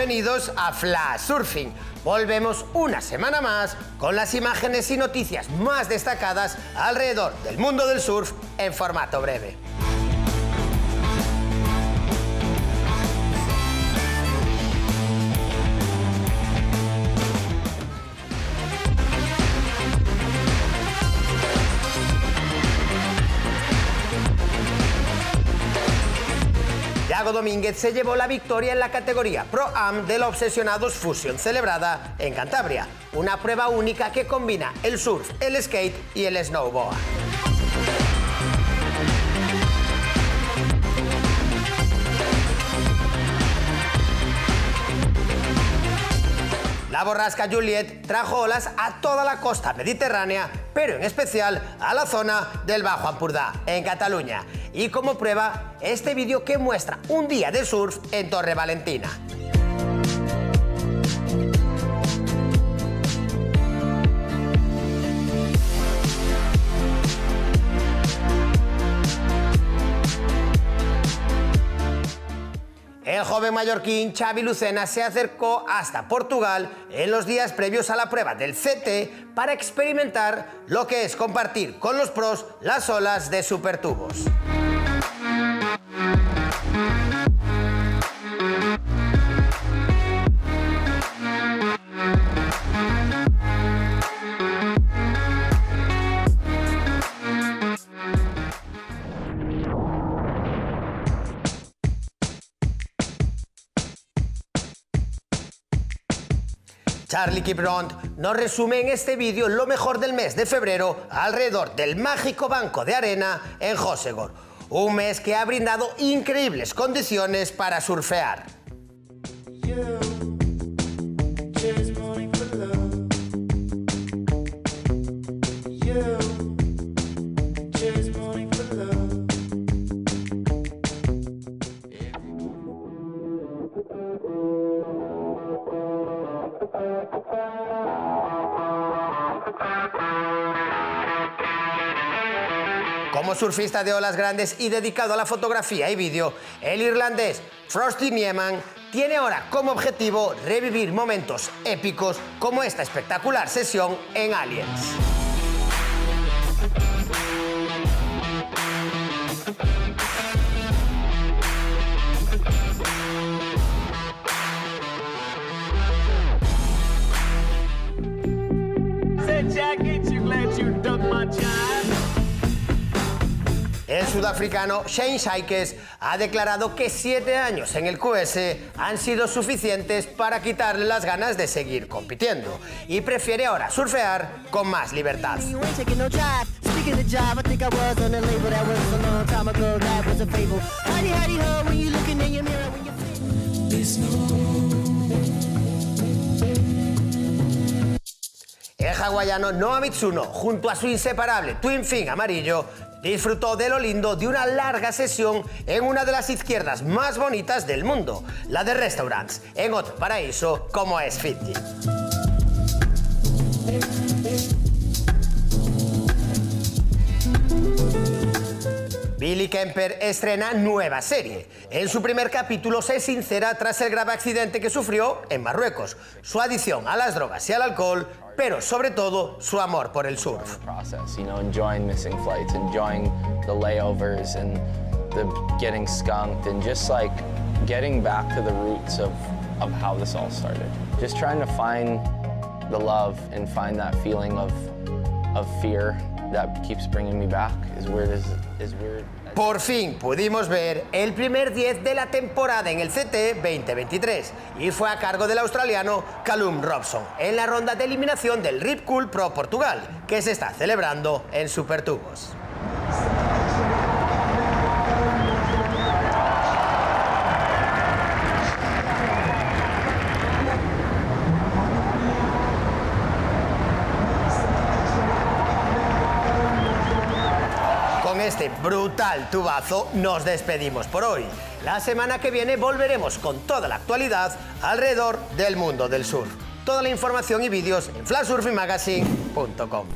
bienvenidos a Flash Surfing. Volvemos una semana más con las imágenes y noticias más destacadas alrededor del mundo del surf en formato breve. Yago Domínguez se llevó la victoria en la categoría Pro-Am de la Obsesionados Fusion celebrada en Cantabria, una prueba única que combina el surf, el skate y el snowboard. La borrasca Juliet trajo olas a toda la costa mediterránea, pero en especial a la zona del Bajo Ampurdá, en Cataluña. Y como prueba, este vídeo que muestra un día de surf en Torre Valentina. El joven mallorquín Xavi Lucena se acercó hasta Portugal en los días previos a la prueba del CT para experimentar lo que es compartir con los pros las olas de supertubos. Charlie Kipront nos resume en este vídeo lo mejor del mes de febrero alrededor del mágico banco de arena en Hossegor, un mes que ha brindado increíbles condiciones para surfear. Como surfista de olas grandes y dedicado a la fotografía y vídeo, el irlandés Frosty Nieman tiene ahora como objetivo revivir momentos épicos como esta espectacular sesión en Aliens. El sudafricano Shane Sykes ha declarado que 7 años en el QS han sido suficientes para quitarle las ganas de seguir compitiendo y prefiere ahora surfear con más libertad. El hawaiano Noah Mitsuno, junto a su inseparable Twin Fin amarillo, disfrutó de lo lindo de una larga sesión en una de las izquierdas más bonitas del mundo, la de Restaurants, en otro paraíso como es Fiji. Billy Kemper estrena nueva serie. En su primer capítulo se sincera tras el grave accidente que sufrió en Marruecos, su adicción a las drogas y al alcohol, pero sobre todo su amor por el surf. Enjoying missing flights, enjoying the layovers and the getting skunked and just like getting back to the roots of how this all started. Just trying to find the love and find that feeling of fear that keeps bringing me back, as weird as weird. Por fin pudimos ver el primer 10 de la temporada en el CT 2023 y fue a cargo del australiano Callum Robson en la ronda de eliminación del Rip Curl Pro Portugal, que se está celebrando en Supertubos. Con este brutal tubazo nos despedimos por hoy. La semana que viene volveremos con toda la actualidad alrededor del mundo del surf. Toda la información y vídeos en flashsurfingmagazine.com.